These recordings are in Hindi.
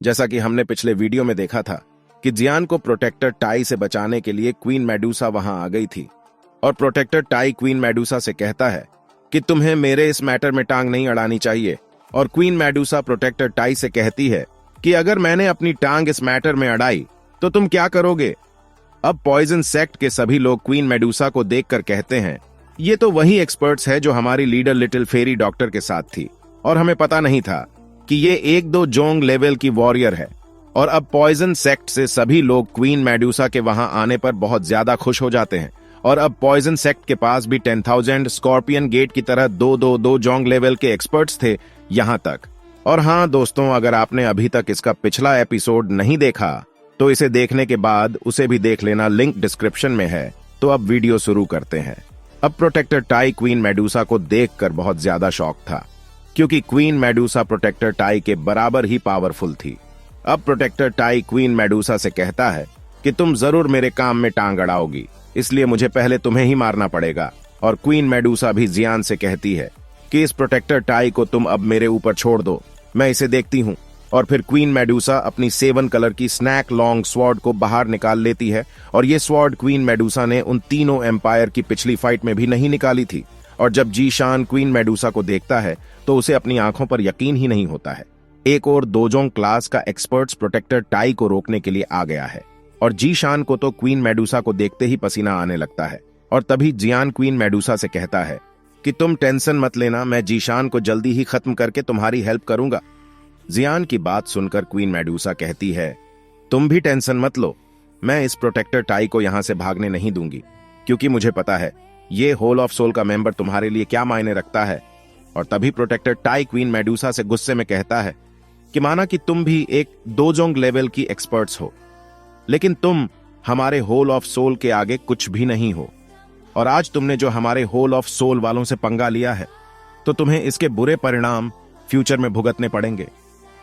जैसा कि हमने पिछले वीडियो में देखा था कि जियान को प्रोटेक्टर टाई से बचाने के लिए क्वीन मेडुसा वहां आ गई थी और प्रोटेक्टर टाई क्वीन मेडुसा से कहता है कि तुम्हें मेरे इस मैटर में टांग नहीं अड़ानी चाहिए। और क्वीन मेडुसा प्रोटेक्टर टाई से कहती है कि अगर मैंने अपनी टांग इस मैटर में अड़ाई तो तुम क्या करोगे। अब पॉइजन सेक्ट के सभी लोग क्वीन मेडुसा को देखकर कहते हैं ये तो वही एक्सपर्ट्स है जो हमारी लीडर लिटिल फेरी डॉक्टर के साथ थी और हमें पता नहीं था कि ये 1-2 जोंग लेवल की वॉरियर है। और अब पॉइजन सेक्ट से सभी लोग क्वीन मेडुसा के वहां आने पर बहुत ज्यादा खुश हो जाते हैं और अब पॉइजन सेक्ट के पास भी 10,000 स्कॉर्पियन गेट की तरह 2-2 जोंग लेवल के एक्सपर्ट्स थे यहां तक। और हाँ दोस्तों, अगर आपने अभी तक इसका पिछला एपिसोड नहीं देखा तो इसे देखने के बाद उसे भी देख लेना, लिंक डिस्क्रिप्शन में है। तो अब वीडियो शुरू करते हैं। अब प्रोटेक्टर टाई क्वीन मेडुसा को देखकर बहुत ज्यादा शॉक था क्योंकि क्वीन मेडुसा प्रोटेक्टर टाई के बराबर ही पावरफुल थी। अब प्रोटेक्टर टाई क्वीन मेडुसा से कहता है कि तुम जरूर मेरे काम में टांग अड़ाओगी, इसलिए मुझे पहले तुम्हें ही मारना पड़ेगा। और क्वीन मेडुसा भी जियान से कहती है कि इस प्रोटेक्टर टाई को तुम अब मेरे ऊपर छोड़ दो, मैं इसे देखती हूँ। और फिर क्वीन मेडुसा अपनी 7 कलर की स्नैक लॉन्ग स्वॉर्ड को बाहर निकाल लेती है और ये स्वॉर्ड क्वीन मेडुसा ने उन तीनों एम्पायर की पिछली फाइट में भी नहीं निकाली थी। और जब जीशान क्वीन मेडुसा को देखता है तो उसे अपनी आंखों पर यकीन ही नहीं होता है। एक और दोजोंग क्लास का एक्सपर्ट्स प्रोटेक्टर टाई को रोकने के लिए आ गया है और जीशान को तो क्वीन मेडुसा को देखते ही पसीना आने लगता है। और तभी जियान क्वीन मेडुसा से कहता है कि तुम टेंशन मत लेना, मैं जीशान को जल्दी ही खत्म करके तुम्हारी हेल्प करूंगा। जियान की बात सुनकर क्वीन मेडुसा कहती है तुम भी टेंशन मत लो, मैं इस प्रोटेक्टर टाई को यहां से भागने नहीं दूंगी क्योंकि मुझे पता है ये होल ऑफ सोल का मेंबर तुम्हारे लिए क्या मायने रखता है। और तभी प्रोटेक्टर टाई क्वीन मेडुसा से गुस्से में कहता है कि माना कि तुम भी एक दोजोंग लेवल की एक्सपर्ट्स हो, लेकिन तुम हमारे होल ऑफ सोल के आगे कुछ भी नहीं हो। और आज तुमने जो हमारे होल ऑफ सोल वालों से पंगा लिया है तो तुम्हें इसके बुरे परिणाम फ्यूचर में भुगतने पड़ेंगे।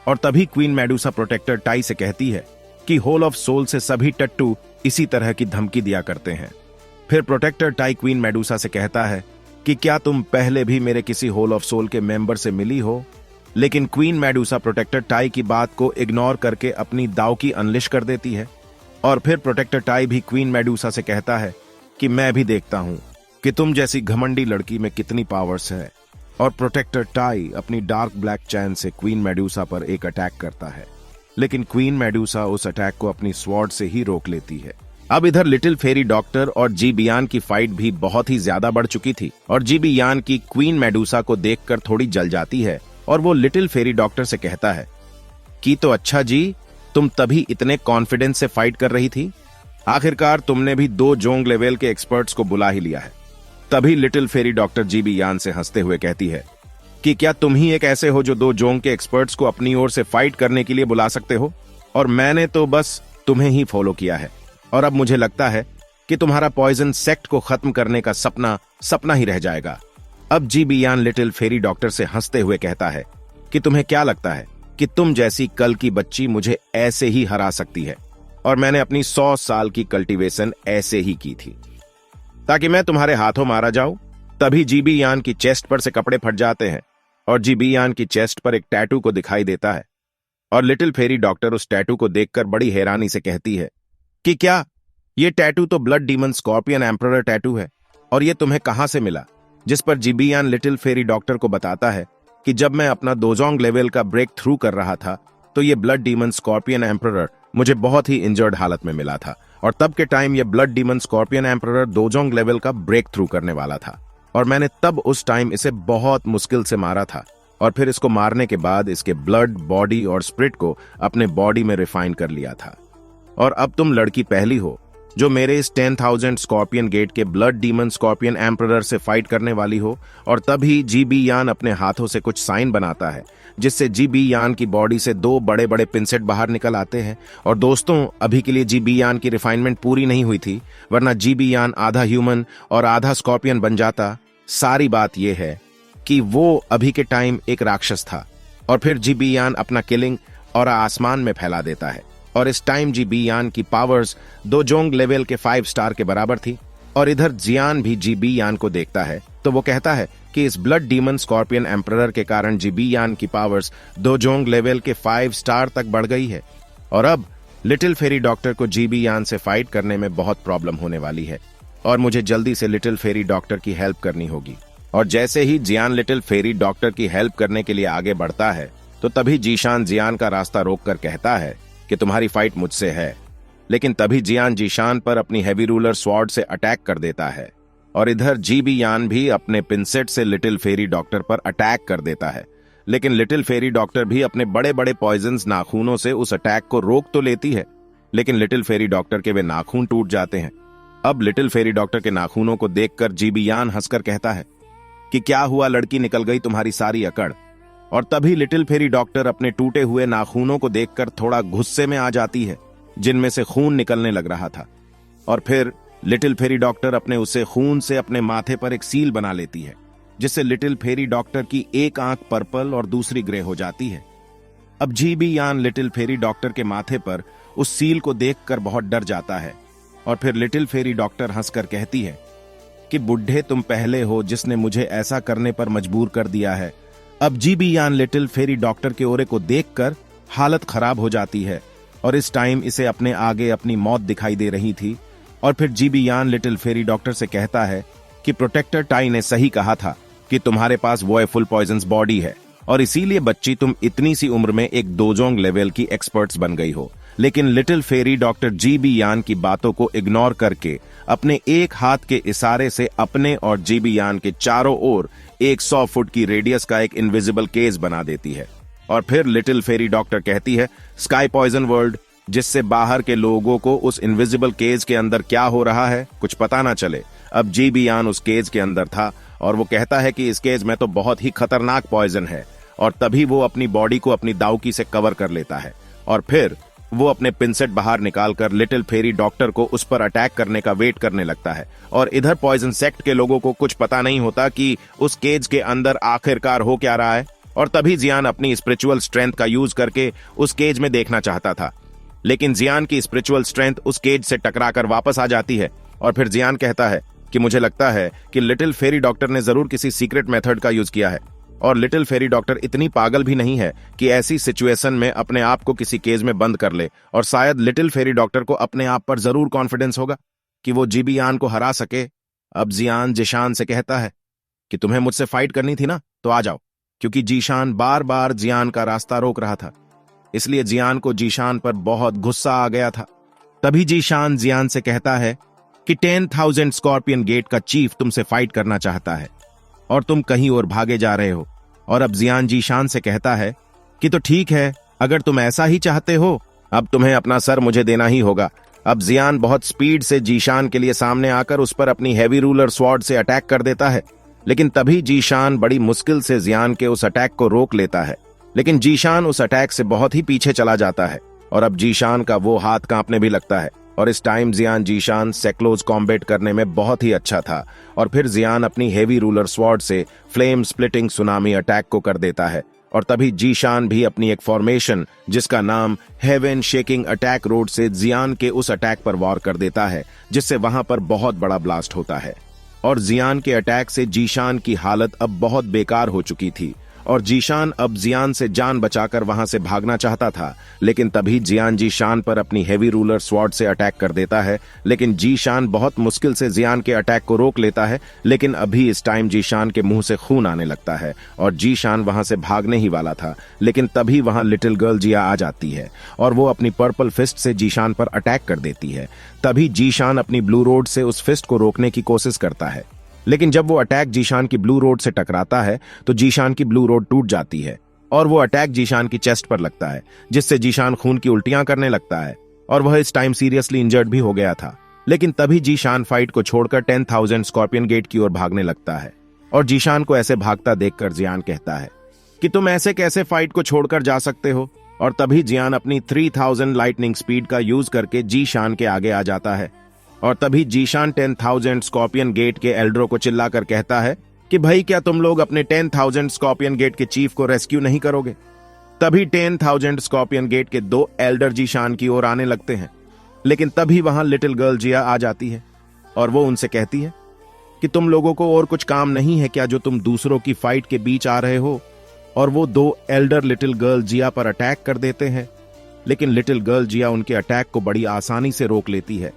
और तभी क्वीन मेडुसा प्रोटेक्टर टाई से कहती है कि होल ऑफ सोल से सभी टट्टू इसी तरह की धमकी दिया करते हैं। फिर प्रोटेक्टर टाई क्वीन मेडुसा से कहता है कि क्या तुम पहले भी मेरे किसी होल ऑफ सोल के मेंबर से मिली हो। लेकिन क्वीन मेडुसा प्रोटेक्टर टाई की बात को इग्नोर करके अपनी दाव की अनलिश कर देती है। और फिर प्रोटेक्टर टाई भी क्वीन मेडुसा से कहता है कि मैं भी देखता हूं कि तुम जैसी घमंडी लड़की में कितनी पावर्स है। और प्रोटेक्टर टाई अपनी डार्क ब्लैक चैन से क्वीन मेडुसा पर एक अटैक करता है, लेकिन क्वीन मेडुसा उस अटैक को अपनी स्वॉर्ड से ही रोक लेती है। अब इधर लिटिल फेरी डॉक्टर और जीबियान की फाइट भी बहुत ही ज्यादा बढ़ चुकी थी और जीबियान की क्वीन मेडुसा को देखकर थोड़ी जल जाती है और वो लिटिल फेरी डॉक्टर से कहता है कि तो अच्छा जी, तुम तभी इतने कॉन्फिडेंस से फाइट कर रही थी, आखिरकार तुमने भी 2 जोंग लेवल के एक्सपर्ट्स को बुला ही लिया है। तभी लिटिल फेरी डॉक्टर जीबियान से हंसते हुए कहती है कि क्या तुम ही एक ऐसे हो जो 2 जोंग के एक्सपर्ट्स को अपनी ओर से फाइट करने के लिए बुला सकते हो, और मैंने तो बस तुम्हें ही फॉलो किया है। और अब मुझे लगता है कि तुम्हारा पॉइजन सेक्ट को खत्म करने का सपना ही रह जाएगा। अब जीबियान लिटिल फेरी डॉक्टर से हंसते हुए कहता है कि तुम्हें क्या लगता है कि तुम जैसी कल की बच्ची मुझे ऐसे ही हरा सकती है, और मैंने अपनी 100 साल की कल्टीवेशन ऐसे ही की थी ताकि मैं तुम्हारे हाथों मारा जाऊं। तभी जीबियान की चेस्ट पर से कपड़े फट जाते हैं और जीबियान की चेस्ट पर एक टैटू को दिखाई देता है। और लिटिल फेरी डॉक्टर उस टैटू को देखकर बड़ी हैरानी से कहती है कि क्या ये टैटू तो blood demon scorpion emperor tattoo है, और ये तुम्हें कहां से मिला। जिस पर जीबियान लिटिल फेरी डॉक्टर को बताता है कि जब मैं अपना दोजोंग लेवल का ब्रेक थ्रू कर रहा था तो ये ब्लड डीमन स्कॉर्पियन एम्परर मुझे बहुत ही इंजर्ड हालत में मिला था, और तब के टाइम ये ब्लड डीमन स्कॉर्पियन एम्परर दोजोंग लेवल का ब्रेक थ्रू करने वाला था, और मैंने तब उस टाइम इसे बहुत मुश्किल से मारा था। और फिर इसको मारने के बाद इसके ब्लड, बॉडी और स्पिरिट को अपने बॉडी में रिफाइन कर लिया था। और अब तुम लड़की पहली हो जो मेरे इस 10,000 स्कॉर्पियन गेट के ब्लड डीमन स्कॉर्पियन एम्परर से फाइट करने वाली हो। और तभी जीबियान अपने हाथों से कुछ साइन बनाता है जिससे जीबियान की बॉडी से 2 बड़े बड़े पिंसेट बाहर निकल आते हैं। और दोस्तों, अभी के लिए जीबियान की रिफाइनमेंट पूरी नहीं हुई थी, वरना जीबियान आधा ह्यूमन और आधा स्कॉर्पियन बन जाता। सारी बात यह है कि वो अभी के टाइम एक राक्षस था। और फिर जीबियान अपना किलिंग और आसमान में फैला देता है। और इस टाइम जीबियान की पावर्स दोजोंग लेवल के 5 स्टार के बराबर थी। और इधर जियान भी जीबियान को देखता है तो वो कहता है कि इस ब्लड डीमन स्कॉर्पियन एम्परर के कारण जीबी यान की पावर्स दोजोंग लेवल के 5 स्टार तक बढ़ गई है और अब लिटिल फेरी डॉक्टर को जीबी यान से फाइट करने में बहुत प्रॉब्लम होने वाली है और मुझे जल्दी से लिटिल फेरी डॉक्टर की हेल्प करनी होगी। और जैसे ही जियान लिटिल फेरी डॉक्टर की हेल्प करने के लिए आगे बढ़ता है तो तभी जीशान जियान का रास्ता रोककर कहता है कि तुम्हारी फाइट मुझसे है। लेकिन तभी जियान जीशान पर अपनी हैवी रूलर स्वॉर्ड से अटैक कर देता है और इधर जीबी यान भी अपने पिंसेट से लिटिल फेरी डॉक्टर पर अटैक कर देता है। लेकिन लिटिल फेरी डॉक्टर भी अपने बड़े बड़े पॉइजन्स नाखूनों से उस अटैक को रोक तो लेती है, लेकिन लिटिल फेरी डॉक्टर के वे नाखून टूट जाते हैं। अब लिटिल फेरी डॉक्टर के नाखूनों को देखकर जीबी यान हंसकर कहता है कि क्या हुआ लड़की, निकल गई तुम्हारी सारी अकड़। और तभी लिटिल फेरी डॉक्टर अपने टूटे हुए नाखूनों को देखकर थोड़ा गुस्से में आ जाती है जिनमें से खून निकलने लग रहा था। और फिर लिटिल फेरी डॉक्टर अपने उसे खून से अपने माथे पर एक सील बना लेती है जिससे लिटिल फेरी डॉक्टर की एक आंख पर्पल और दूसरी ग्रे हो जाती है। अब जीबी यान लिटिल फेरी डॉक्टर के माथे पर उस सील को देखकर बहुत डर जाता है और फिर लिटिल फेरी डॉक्टर हंसकर कहती है कि बुढ़े तुम पहले हो जिसने मुझे ऐसा करने पर मजबूर कर दिया है। अब जीबी यान लिटिल फेरी डॉक्टर के ओरे को देखकर हालत खराब हो जाती है और इस टाइम इसे अपने आगे अपनी मौत दिखाई दे रही थी। और फिर जीबी यान लिटिल फेरी डॉक्टर से कहता है कि प्रोटेक्टर टाई ने सही कहा था कि तुम्हारे पास वो फुल पॉइजन्स बॉडी है और इसीलिए बच्ची तुम इतनी सी उम्र में एक दोजोंग लेवल की एक्सपर्ट्स बन गई हो। लेकिन लिटिल फेरी डॉक्टर जीबी यान की बातों को इग्नोर करके अपने एक हाथ के इशारे से अपने और जीबी यान के चारों ओर एक 100 फुट की रेडियस का एक इनविजिबल केज बना देती है। और फिर लिटिल फेरी डॉक्टर कहती है स्काई पॉइजन वर्ल्ड, जिससे बाहर के लोगों को उस इनविजिबल केज के अंदर क्या हो रहा है कुछ पता ना चले। अब जीबी यान उस केज के अंदर था और वो कहता है कि इस केज में तो बहुत ही खतरनाक पॉइजन है और तभी वो अपनी बॉडी को अपनी दावकी से कवर कर लेता है और फिर वो अपने पिंसेट बाहर निकालकर लिटिल फेरी डॉक्टर को उस पर अटैक करने का वेट करने लगता है। और इधर पॉइजन सेक्ट के लोगों को कुछ पता नहीं होता कि उस केज के अंदर आखिरकार हो क्या रहा है। और तभी जियान अपनी स्पिरिचुअल स्ट्रेंथ का यूज करके उस केज में देखना चाहता था, लेकिन जियान की स्पिरिचुअल स्ट्रेंथ उस केज से टकराकर वापस आ जाती है। और फिर जियान कहता है कि मुझे लगता है कि लिटिल फेरी डॉक्टर ने जरूर किसी सीक्रेट मेथड का यूज किया है और लिटिल फेरी डॉक्टर इतनी पागल भी नहीं है कि ऐसी सिचुएशन में अपने आप को किसी केज में बंद कर ले। और शायद लिटिल फेरी डॉक्टर को अपने आप पर जरूर कॉन्फिडेंस होगा कि वो जीबी यान को हरा सके। अब जियान जिशान से कहता है कि तुम्हें मुझसे फाइट करनी थी ना, तो आ जाओ, क्योंकि जीशान बार बार जियान का रास्ता रोक रहा था, इसलिए जियान को जीशान पर बहुत गुस्सा आ गया था। तभी जीशान जियान से कहता है कि 10,000 स्कॉर्पियन गेट का चीफ तुमसे फाइट करना चाहता है और तुम कहीं और भागे जा रहे हो। और अब जियान जीशान से कहता है कि तो ठीक है, अगर तुम ऐसा ही चाहते हो अब तुम्हें अपना सर मुझे देना ही होगा। अब जियान बहुत स्पीड से जीशान के लिए सामने आकर उस पर अपनी हैवी रूलर स्वॉर्ड से अटैक कर देता है, लेकिन तभी जीशान बड़ी मुश्किल से जियान के उस अटैक को रोक लेता है। लेकिन जीशान उस अटैक से बहुत ही पीछे चला जाता है और अब जीशान का वो हाथ कांपने भी लगता है। और इस टाइम जियान जीशान से क्लोज कॉम्बैट करने में बहुत ही अच्छा था और फिर जियान अपनी हेवी रूलर स्वॉर्ड से फ्लेम स्प्लिटिंग सुनामी अटैक को कर देता है। और तभी जीशान भी अपनी एक फॉर्मेशन जिसका नाम हेवन शेकिंग अटैक रोड से जियान के उस अटैक पर वॉर कर देता है, जिससे वहां पर बहुत बड़ा ब्लास्ट होता है। और जियान के अटैक से जीशान की हालत अब बहुत बेकार हो चुकी थी और जीशान अब जियान से जान बचाकर वहां से भागना चाहता था, लेकिन तभी जियान जीशान पर अपनी हेवी रूलर स्वॉर्ड से अटैक कर देता है। लेकिन जीशान बहुत मुश्किल से जियान के अटैक को रोक लेता है, लेकिन अभी इस टाइम जीशान के मुंह से खून आने लगता है और जीशान वहां से भागने ही वाला था, लेकिन तभी वहां लिटिल गर्ल जिया आ जाती है और वो अपनी पर्पल फिस्ट से जीशान पर अटैक कर देती है। तभी जीशान अपनी ब्लू रोड से उस फिस्ट को रोकने की कोशिश करता है, लेकिन जब वो अटैक जीशान की ब्लू रोड से टकराता है तो जीशान की ब्लू रोड टूट जाती है और वो अटैक जीशान की चेस्ट पर लगता है, जिससे जीशान खून की उल्टियां करने लगता है और वह इस टाइम सीरियसली इंजर्ड भी हो गया था। लेकिन तभी जीशान फाइट को छोड़कर 10,000 स्कॉर्पियन गेट की ओर भागने लगता है और जीशान को ऐसे भागता देखकर जियान कहता है कि तुम ऐसे कैसे फाइट को छोड़कर जा सकते हो। और तभी जियान अपनी 3,000 लाइटनिंग स्पीड का यूज करके जीशान के आगे आ जाता है और तभी जीशान 10,000 स्कॉर्पियन गेट के एल्डरो को चिल्लाकर कहता है कि भाई क्या तुम लोग अपने 10,000 स्कॉर्पियन गेट के चीफ को रेस्क्यू नहीं करोगे। तभी 10,000 स्कॉर्पियन गेट के 2 एल्डर जीशान की ओर आने लगते हैं, लेकिन तभी वहां लिटिल गर्ल जिया आ जाती है और वो उनसे कहती है कि तुम लोगों को और कुछ काम नहीं है क्या जो तुम दूसरों की फाइट के बीच आ रहे हो। और वो दो एल्डर लिटिल गर्ल जिया पर अटैक कर देते हैं, लेकिन लिटिल गर्ल जिया उनके अटैक को बड़ी आसानी से रोक लेती है।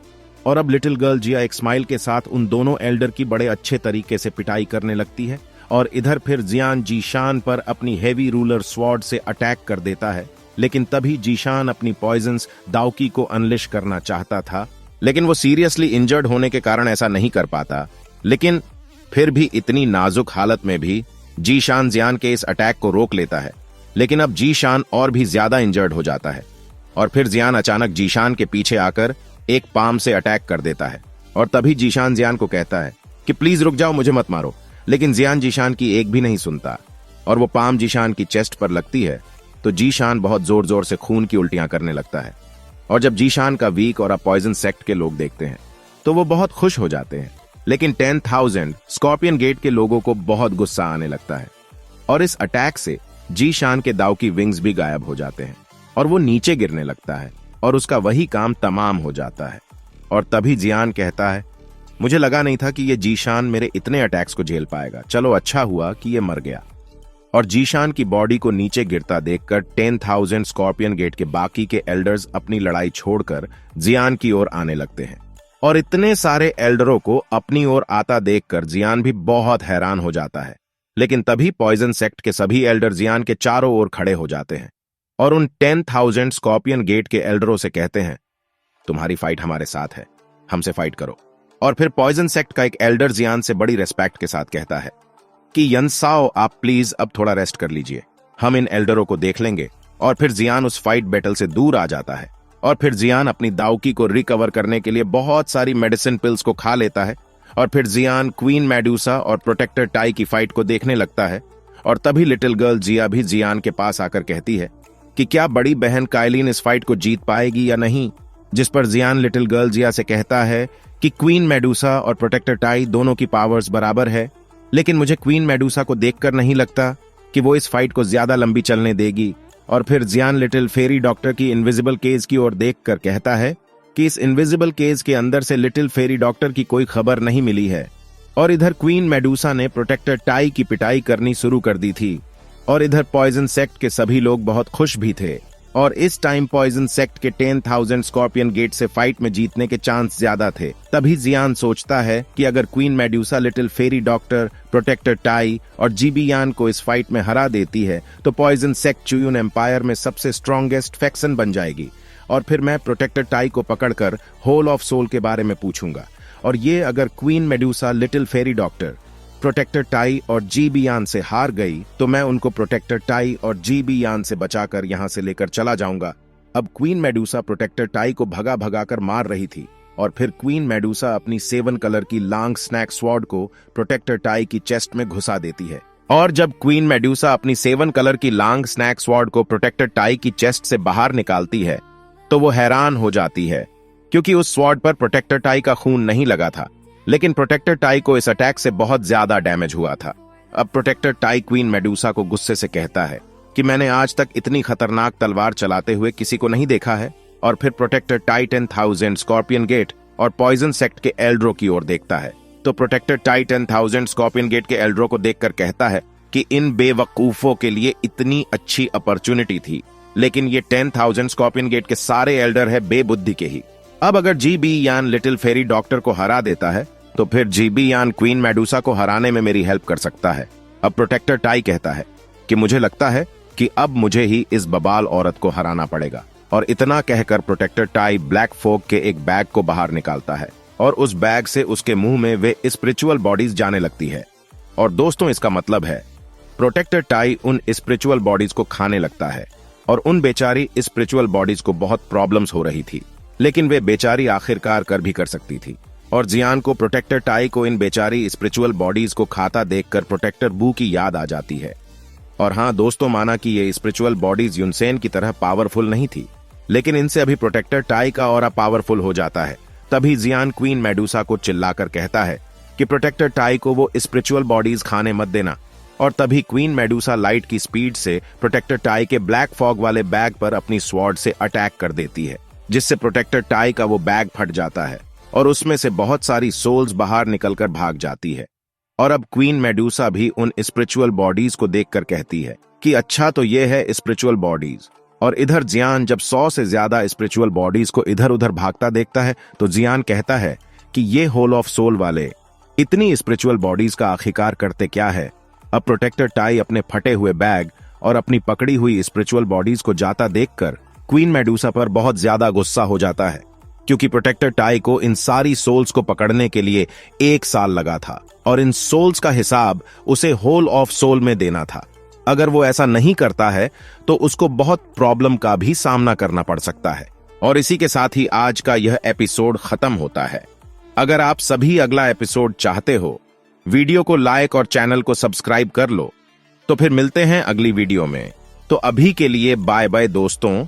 और अब लिटिल गर्ल जिया एक स्माइल के साथ उन दोनों एल्डर की बड़े अच्छे तरीके से पिटाई करने लगती है। और इधर फिर जियान जीशान पर अपनी हेवी रूलर स्वॉर्ड से अटैक कर देता है, लेकिन तभी जीशान अपनी पॉइजन्स दाओकी को अनलिश करना चाहता था, लेकिन वो सीरियसली इंजर्ड होने के कारण ऐसा नहीं कर पाता। लेकिन फिर भी इतनी नाजुक हालत में भी जीशान जियान के इस अटैक को रोक लेता है, लेकिन अब जीशान और भी ज्यादा इंजर्ड हो जाता है। और फिर जियान अचानक जीशान के पीछे आकर एक पाम से अटैक कर देता है। और तभी जीशान जियान को कहता है कि प्लीज रुक जाओ, मुझे मत मारो। लेकिन जियान जीशान की एक भी नहीं सुनता और वो पाम जीशान की चेस्ट पर लगती है तो जीशान बहुत जोर जोर से खून की उल्टियां करने लगता है। और जब जीशान का वीक और पॉइजन सेक्ट के लोग देखते हैं तो वो बहुत खुश हो जाते हैं। लेकिन 10,000 स्कॉर्पियन गेट के लोगों को बहुत गुस्सा आने लगता है और इस अटैक से जीशान के दाव की विंग्स भी गायब हो जाते हैं और वो नीचे गिरने लगता है और उसका वही काम तमाम हो जाता है। और तभी जियान कहता है, मुझे लगा नहीं था कि ये जीशान मेरे इतने अटैक्स को झेल पाएगा, चलो अच्छा हुआ कि ये मर गया। और जीशान की बॉडी को नीचे गिरता देखकर 10,000 स्कॉर्पियन गेट के बाकी के एल्डर्स अपनी लड़ाई छोड़कर जियान की ओर आने लगते हैं। और इतने सारे एल्डरों को अपनी ओर आता देखकर जियान भी बहुत हैरान हो जाता है। लेकिन तभी पॉइजन सेक्ट के सभी एल्डर जियान के चारों ओर खड़े हो जाते हैं और उन 10,000 स्कॉर्पियन गेट के एल्डरों से कहते हैं, तुम्हारी फाइट हमारे साथ है, हमसे फाइट करो। और फिर पॉइजन सेक्ट का एक एल्डर जियान से बड़ी रेस्पेक्ट के साथ कहता है कि यनसाओ, आप प्लीज अब थोड़ा रेस्ट कर लीजिए, हम इन एल्डरों को देख लेंगे। और फिर जियान उस फाइट बैटल से दूर आ जाता है और फिर जियान अपनी दाओकी को रिकवर करने के लिए बहुत सारी मेडिसिन पिल्स को खा लेता है। और फिर जियान क्वीन मेडुसा और प्रोटेक्टर टाई की फाइट को देखने लगता है। और तभी लिटिल गर्ल जिया भी जियान के पास आकर कहती है कि क्या बड़ी बहन काइलिन इस फाइट को जीत पाएगी या नहीं। जिस पर जियान लिटिल गर्ल जिया से कहता है कि क्वीन मेडुसा और प्रोटेक्टर टाई दोनों की पावर्स बराबर है, लेकिन मुझे क्वीन मेडुसा को देखकर नहीं लगता कि वो इस फाइट को ज्यादा लंबी चलने देगी। और फिर जियान लिटिल फेरी डॉक्टर की इनविजिबल केज की ओर देखकर कहता है कि इस इनविजिबल केज के अंदर से लिटिल फेरी डॉक्टर की कोई खबर नहीं मिली है। और इधर क्वीन मेडुसा ने प्रोटेक्टर टाई की पिटाई करनी शुरू कर दी थी और इधर पॉइजन सेक्ट के सभी लोग बहुत खुश भी थे। और इस टाइम पॉइजन सेक्ट के 10,000 स्कॉर्पियन गेट से फाइट में जीतने के चांस ज्यादा थे। तभी जियान सोचता है कि अगर queen Medusa little fairy doctor, protector tie और जीबीयान को इस फाइट में हरा देती है तो पॉइजन सेक्ट चुयुन एम्पायर में सबसे स्ट्रॉन्गेस्ट फैक्शन बन जाएगी। और फिर मैं प्रोटेक्टर टाई को पकड़कर होल ऑफ सोल के बारे में पूछूंगा। और ये अगर queen Medusa, little fairy doctor, protector tie और जीबीयान से हार गई तो मैं उनको प्रोटेक्टर टाई और जीबीयान से बचाकर यहां से लेकर चला जाऊंगा। अब क्वीन मेडुसा प्रोटेक्टर टाई को भगा भगाकर मार रही थी और फिर क्वीन मेडुसा अपनी 7 कलर की लॉन्ग स्नैक स्वॉर्ड को प्रोटेक्टर टाई की चेस्ट में घुसा देती है। और जब क्वीन मेडुसा अपनी 7 कलर की लॉन्ग स्नैक स्वॉर्ड को प्रोटेक्टर टाई की चेस्ट से बाहर निकालती है तो वो हैरान हो जाती है क्योंकि उस स्वॉर्ड पर प्रोटेक्टर टाई का खून नहीं लगा था, लेकिन प्रोटेक्टर टाई को इस अटैक से बहुत ज्यादा डैमेज हुआ था। अब प्रोटेक्टर टाई क्वीन मेडुसा को गुस्से से कहता है कि मैंने आज तक इतनी खतरनाक तलवार चलाते हुए किसी को नहीं देखा है। और फिर प्रोटेक्टर टाई 10,000 स्कॉर्पियन गेट और पॉइजन सेक्ट के एल्डरो की ओर देखता है तो प्रोटेक्टर टाई 10,000 स्कॉर्पियन गेट के एल्डरो को देखकर कहता है कि इन बेवकूफों के लिए इतनी अच्छी अपॉर्चुनिटी थी, लेकिन ये 10,000 स्कॉर्पियन गेट के सारे एल्डर है बेबुद्धि के ही। अब अगर जीबीयान लिटिल फेरी डॉक्टर को हरा देता है तो फिर जीबीयान क्वीन मेडुसा को हराने में मेरी हेल्प कर सकता है। अब प्रोटेक्टर टाई कहता है कि मुझे लगता है कि अब मुझे ही इस बबाल औरत को हराना पड़ेगा। और इतना कहकर प्रोटेक्टर टाई ब्लैक फोक के एक बैग को बाहर निकालता है और उस बैग से उसके मुंह में वे स्पिरिचुअल बॉडीज जाने लगती है। और दोस्तों, इसका मतलब है प्रोटेक्टर टाई उन स्पिरिचुअल बॉडीज को खाने लगता है और उन बेचारी स्पिरिचुअल बॉडीज को बहुत प्रॉब्लम्स हो रही थी, लेकिन वे बेचारी आखिरकार कर भी कर सकती थी। और जियान को प्रोटेक्टर टाई को इन बेचारी स्पिरिचुअल बॉडीज को खाता देखकर प्रोटेक्टर बू की याद आ जाती है। और हाँ दोस्तों, माना कि ये स्पिरिचुअल बॉडीज यूनसेन की तरह पावरफुल नहीं थी, लेकिन इनसे अभी प्रोटेक्टर टाई का ऑरा पावरफुल हो जाता है। तभी जियान क्वीन मेडुसा को चिल्लाकर कहता है कि प्रोटेक्टर टाई को वो स्पिरिचुअल बॉडीज खाने मत देना। और तभी क्वीन मेडुसा लाइट की स्पीड से प्रोटेक्टर टाई के ब्लैक फॉग वाले बैग पर अपनी स्वॉर्ड से अटैक कर देती है, जिससे प्रोटेक्टर टाई का वो बैग फट जाता है और उसमें से बहुत सारी सोल्स बाहर निकलकर भाग जाती है। और अब क्वीन मेडूसा भी उन स्पिरिचुअल बॉडीज को देखकर कहती है कि अच्छा तो ये है स्पिरिचुअल बॉडीज। और इधर जियान जब 100 से ज्यादा स्पिरिचुअल बॉडीज को इधर उधर भागता देखता है तो जियान कहता है कि ये होल ऑफ सोल वाले इतनी स्पिरिचुअल बॉडीज का आखिरकार करते क्या है। अब प्रोटेक्टर टाई अपने फटे हुए बैग और अपनी पकड़ी हुई स्पिरिचुअल बॉडीज को जाता देखकर क्वीन मेडूसा पर बहुत ज्यादा गुस्सा हो जाता है, क्योंकि प्रोटेक्टर टाई को इन सारी सोल्स को पकड़ने के लिए 1 साल लगा था और इन सोल्स का हिसाब उसे होल ऑफ सोल में देना था। अगर वो ऐसा नहीं करता है तो उसको बहुत प्रॉब्लम का भी सामना करना पड़ सकता है। और इसी के साथ ही आज का यह एपिसोड खत्म होता है। अगर आप सभी अगला एपिसोड चाहते हो, वीडियो को लाइक और चैनल को सब्सक्राइब कर लो। तो फिर मिलते हैं अगली वीडियो में। तो अभी के लिए बाय बाय दोस्तों।